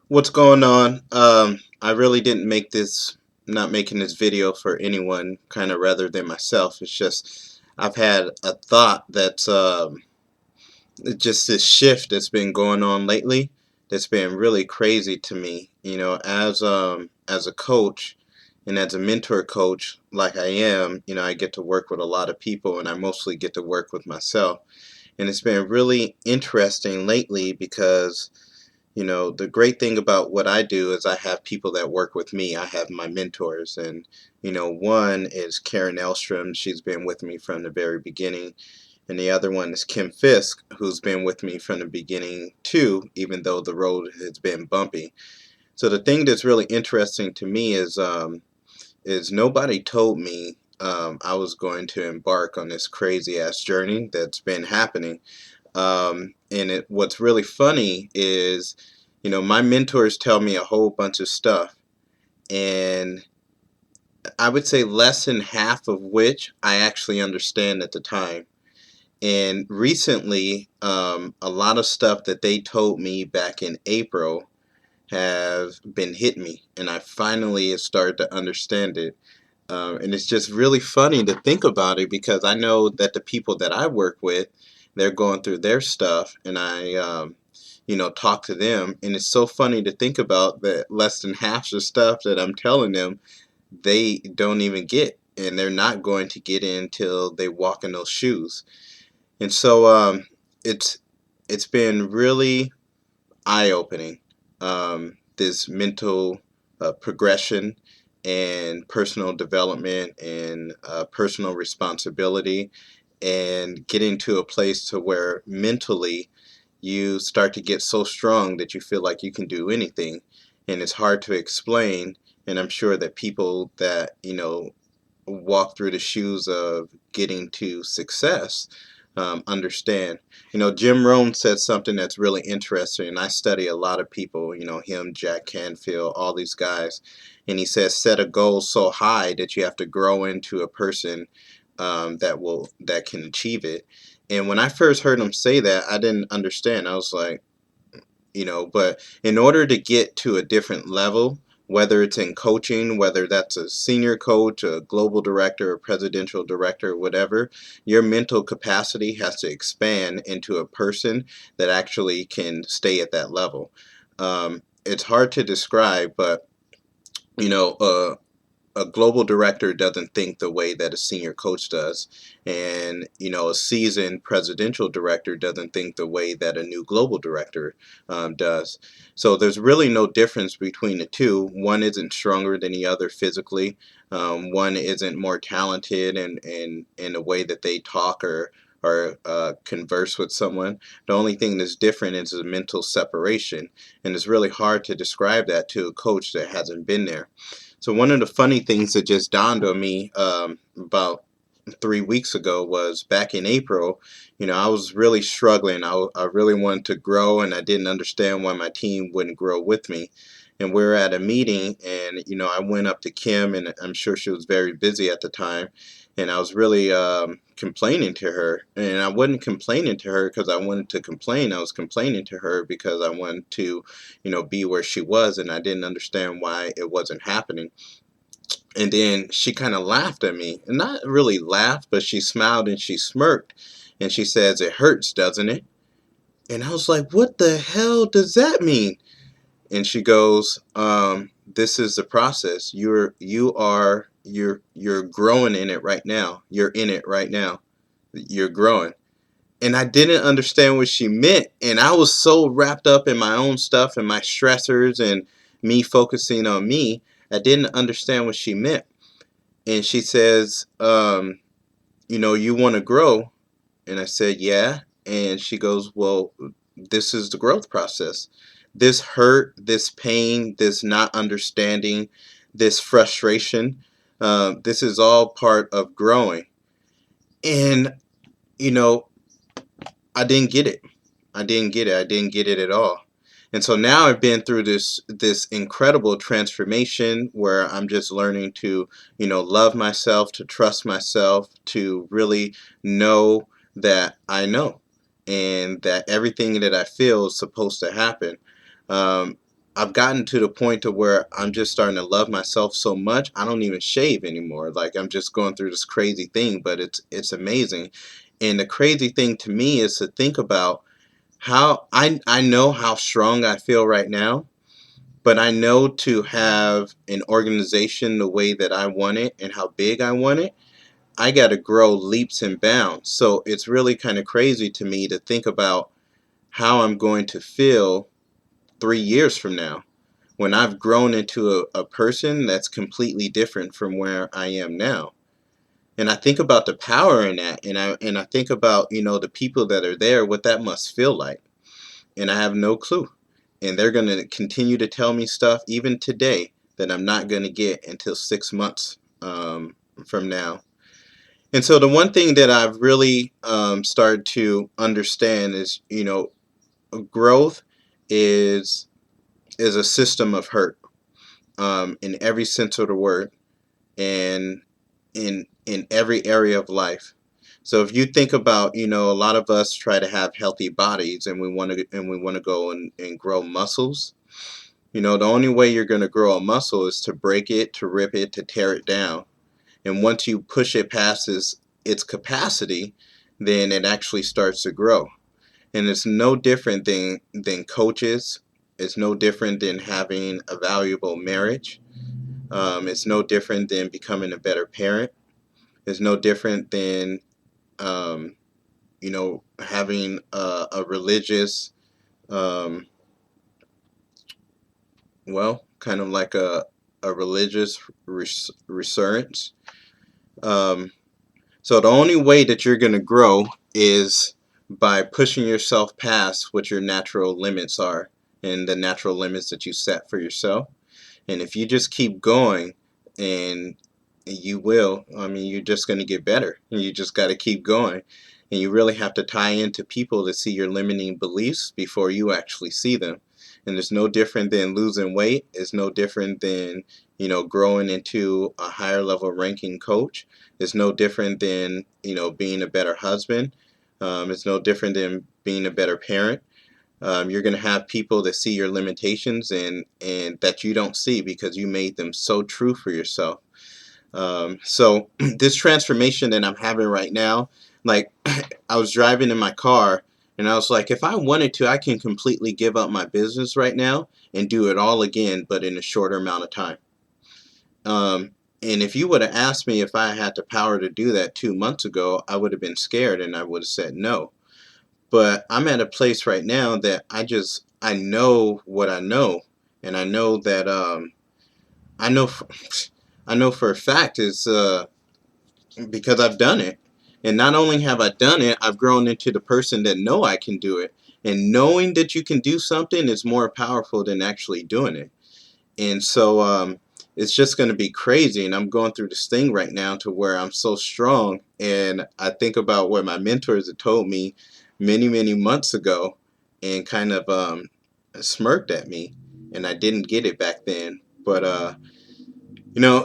What's going on? I really didn't make this, not making this video for anyone kind of rather than myself. It's just I've had a thought that's just this shift that's been going on lately that's been really crazy to me. As a coach and as a mentor coach like I am, I get to work with a lot of people and I mostly get to work with myself. And it's been really interesting lately because the great thing about what I do is I have people that work with me. I have my mentors, and one is Karen Elstrom. She's been with me from the very beginning, and the other one is Kim Fisk, who's been with me from the beginning too, even though the road has been bumpy. So the thing that's really interesting to me is nobody told me I was going to embark on this crazy ass journey that's been happening. What's really funny is, my mentors tell me a whole bunch of stuff, and I would say less than half of which I actually understand at the time. And recently, a lot of stuff that they told me back in April have been hitting me, and I finally have started to understand it. And it's just really funny to think about it because I know that the people that I work with, they're going through their stuff, and I talk to them. And it's so funny to think about that less than half the stuff that I'm telling them, they don't even get. And they're not going to get in until they walk in those shoes. And so it's it's been really eye-opening. This mental progression and personal development and personal responsibility and getting to a place to where mentally you start to get so strong that you feel like you can do anything, and it's hard to explain. And I'm sure that people that walk through the shoes of getting to success understand. Jim Rohn said something that's really interesting, and I study a lot of people, him, Jack Canfield, all these guys, and he says set a goal so high that you have to grow into a person that can achieve it. And when I first heard him say that, I didn't understand. I was like, but in order to get to a different level, whether it's in coaching, whether that's a senior coach, a global director, a presidential director, whatever, your mental capacity has to expand into a person that actually can stay at that level. It's hard to describe, but you know, uh, a global director doesn't think the way that a senior coach does, and a seasoned presidential director doesn't think the way that a new global director does. So there's really no difference between the two. One isn't stronger than the other physically. One isn't more talented in the way that they talk or converse with someone. The only thing that's different is a mental separation, and it's really hard to describe that to a coach that hasn't been there. So one of the funny things that just dawned on me about 3 weeks ago was back in April. I was really struggling. I really wanted to grow, and I didn't understand why my team wouldn't grow with me. And we were at a meeting, and I went up to Kim, and I'm sure she was very busy at the time, and I was really complaining to her. And I wasn't complaining to her because I wanted to complain. I was complaining to her because I wanted to, be where she was, and I didn't understand why it wasn't happening. And then she kind of laughed at me, and not really laughed, but she smiled and she smirked, and she says, "It hurts, doesn't it?" And I was like, "What the hell does that mean?" And she goes, "This is the process. You're growing in it right now. You're in it right now. You're growing." And I didn't understand what she meant, and I was so wrapped up in my own stuff and my stressors and me focusing on me, I didn't understand what she meant. And she says, "You want to grow?" And I said, "Yeah." And she goes, "Well, this is the growth process. This hurt, this pain, this not understanding, this frustration, this is all part of growing." And, you know, I didn't get it. I didn't get it. I didn't get it at all. And so now I've been through this incredible transformation where I'm just learning to, love myself, to trust myself, to really know that I know and that everything that I feel is supposed to happen. Um, I've gotten to the point to where I'm just starting to love myself so much I don't even shave anymore. Like I'm just going through this crazy thing, but it's amazing. And the crazy thing to me is to think about how I know how strong I feel right now, but I know to have an organization the way that I want it and how big I want it, I got to grow leaps and bounds. So it's really kind of crazy to me to think about how I'm going to feel 3 years from now when I've grown into a person that's completely different from where I am now. And I think about the power in that, and I think about, the people that are there, what that must feel like. And I have no clue. And they're going to continue to tell me stuff even today that I'm not going to get until 6 months from now. And so the one thing that I've really started to understand is, growth is a system of hurt, in every sense of the word, and in every area of life. So if you think about, a lot of us try to have healthy bodies, and we want to go and grow muscles. The only way you're going to grow a muscle is to break it, to rip it, to tear it down. And once you push it past its capacity, then it actually starts to grow. And it's no different than coaches. It's no different than having a valuable marriage. It's no different than becoming a better parent. It's no different than um, having a religious, um, well, kind of like a religious resurgence. Um, so the only way that you're going to grow is by pushing yourself past what your natural limits are and the natural limits that you set for yourself. And if you just keep going, and you will, I mean, you're just going to get better. And you just got to keep going. And you really have to tie into people to see your limiting beliefs before you actually see them. And it's no different than losing weight. It's no different than, growing into a higher level ranking coach. It's no different than, being a better husband. It's no different than being a better parent. You're going to have people that see your limitations and that you don't see because you made them so true for yourself. So this transformation that I'm having right now, like I was driving in my car and I was like, if I wanted to, I can completely give up my business right now and do it all again, but in a shorter amount of time. Um, and if you would have asked me if I had the power to do that 2 months ago, I would have been scared and I would have said no. But I'm at a place right now that I know what I know, and I know that I know for, I know for a fact is because I've done it. And not only have I done it, I've grown into the person that know I can do it. And knowing that you can do something is more powerful than actually doing it. And so it's just going to be crazy. And I'm going through this thing right now to where I'm so strong. And I think about what my mentors had told me many, many months ago and kind of smirked at me. And I didn't get it back then. But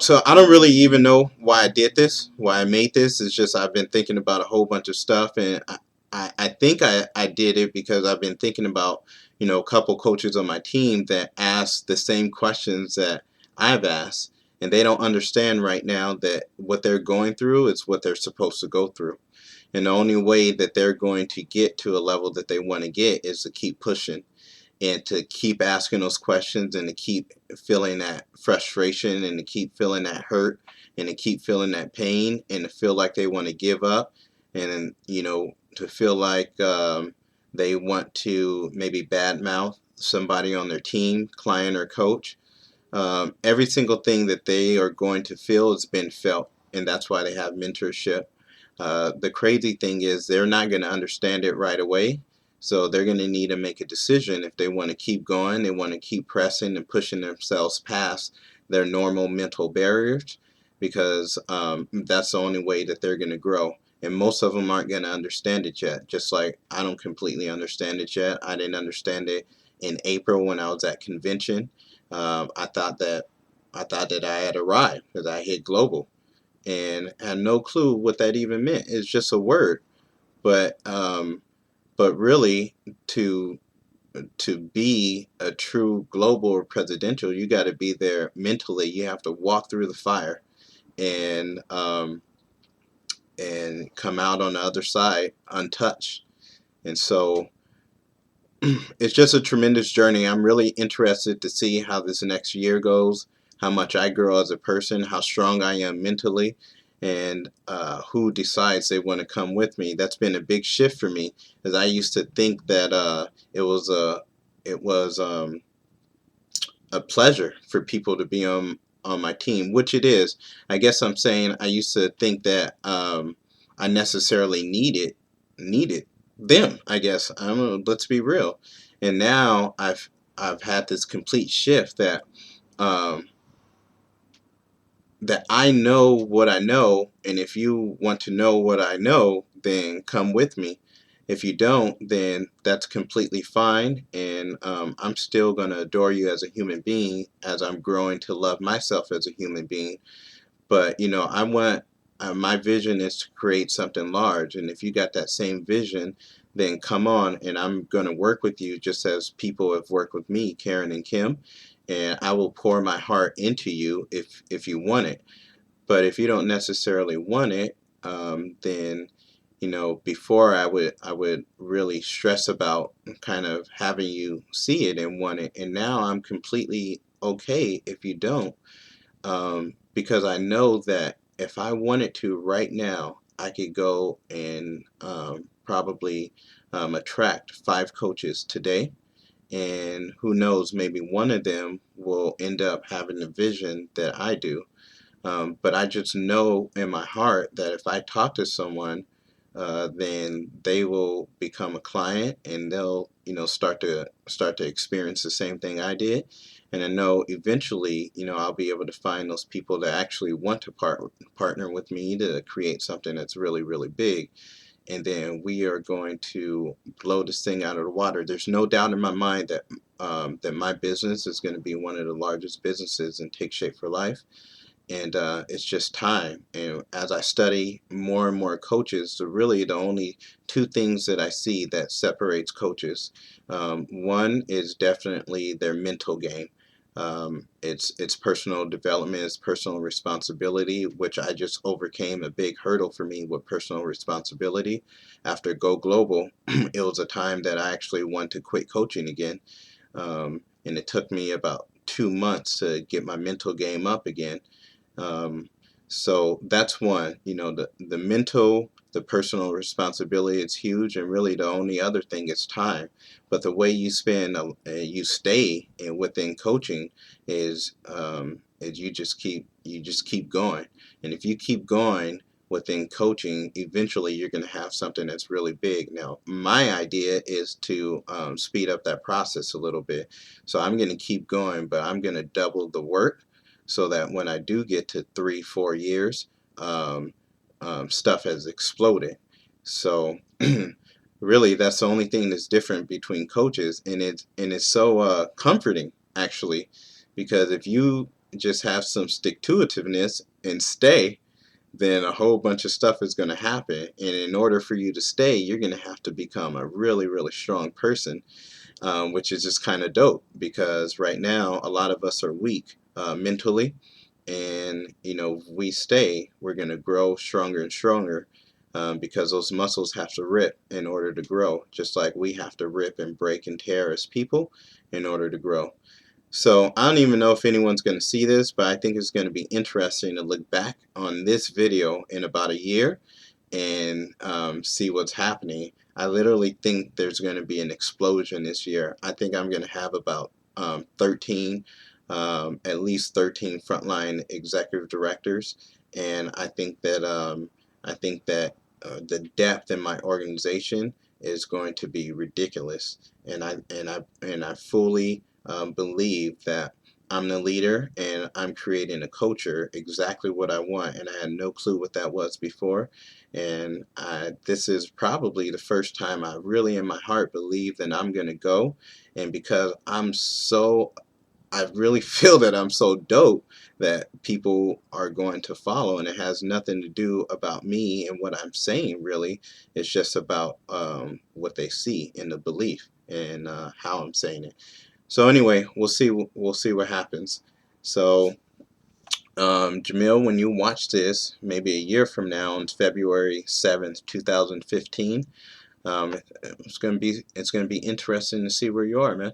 so I don't really even know why I did this, why I made this. It's just I've been thinking about a whole bunch of stuff, and I think I did it because I've been thinking about, a couple coaches on my team that ask the same questions that I've asked, and they don't understand right now that what they're going through is what they're supposed to go through. And the only way that they're going to get to a level that they want to get is to keep pushing and to keep asking those questions and to keep feeling that frustration and to keep feeling that hurt and to keep feeling that pain and to feel like they want to give up and to feel like they want to maybe badmouth somebody on their team, client or coach. Every single thing that they are going to feel has been felt, and that's why they have mentorship. The crazy thing is they're not going to understand it right away. So they're going to need to make a decision if they want to keep going, they want to keep pressing and pushing themselves past their normal mental barriers, because that's the only way that they're going to grow. And most of them aren't going to understand it yet, just like I don't completely understand it yet. I didn't understand it in April when I was at convention. I thought that I had arrived because I hit global and had no clue what that even meant. It's just a word, but really to to be a true global or presidential, you got to be there mentally. You have to walk through the fire and come out on the other side untouched. And so it's just a tremendous journey. I'm really interested to see how this next year goes, how much I grow as a person, how strong I am mentally, and who decides they want to come with me. That's been a big shift for me, as I used to think that it was a pleasure for people to be on my team, which it is. I guess I'm saying I used to think that I necessarily needed them. I guess let's be real. And now I've had this complete shift um, that I know what I know, and if you want to know what I know, then come with me. If you don't, then that's completely fine, and I'm still going to adore you as a human being as I'm growing to love myself as a human being. But I want my vision is to create something large, and if you got that same vision, then come on, and I'm going to work with you just as people have worked with me, Karen and Kim, and I will pour my heart into you if you want it. But if you don't necessarily want it, then before I would really stress about kind of having you see it and want it, and now I'm completely okay if you don't, because I know that if I wanted to right now, I could go and probably attract 5 coaches today, and who knows, maybe one of them will end up having the vision that I do. But I just know in my heart that if I talk to someone, then they will become a client, and they'll start to experience the same thing I did. And I know eventually, I'll be able to find those people that actually want to partner with me to create something that's really, really big. And then we are going to blow this thing out of the water. There's no doubt in my mind that my business is going to be one of the largest businesses and take shape for life, and it's just time. And as I study more and more coaches, really the only 2 things that I see that separates coaches, one is definitely their mental game. It's personal development, it's personal responsibility, which I just overcame a big hurdle for me with personal responsibility. After Go Global, it was a time that I actually wanted to quit coaching again, and it took me about 2 months to get my mental game up again. um, so that's one, the mental, the personal responsibility is huge, and really the only other thing is time. But the way you stay within coaching is you just keep going, and if you keep going within coaching, eventually you're going to have something that's really big. Now, my idea is to speed up that process a little bit, so I'm going to keep going, but I'm going to double the work so that when I do get to 3, 4 years, um, stuff has exploded. So really, that's the only thing that's different between coaches, and it's so comforting actually, because if you just have some stick to itiveness and stay, then a whole bunch of stuff is going to happen. And in order for you to stay, you're going to have to become a really, really strong person, which is just kind of dope, because right now a lot of us are weak mentally, and if we stay, we're going to grow stronger and stronger, because those muscles have to rip in order to grow, just like we have to rip and break and tear as people in order to grow. So I don't even know if anyone's going to see this, but I think it's going to be interesting to look back on this video in about a year and see what's happening. I literally think there's going to be an explosion this year. I think I'm going to have about 13, at least 13 frontline executive directors, and I think that the depth in my organization is going to be ridiculous, and I fully believe that I'm the leader, and I'm creating a culture exactly what I want, and I had no clue what that was before. And this is probably the first time I really, in my heart, believe that I'm going to go. And because I really feel that I'm so dope that people are going to follow, and it has nothing to do about me and what I'm saying, really. It's just about what they see in the belief. and how I'm saying it. So anyway, we'll see what happens. So Jamil, when you watch this, maybe a year from now, on February 7th, 2015, it's gonna be interesting to see where you are, man.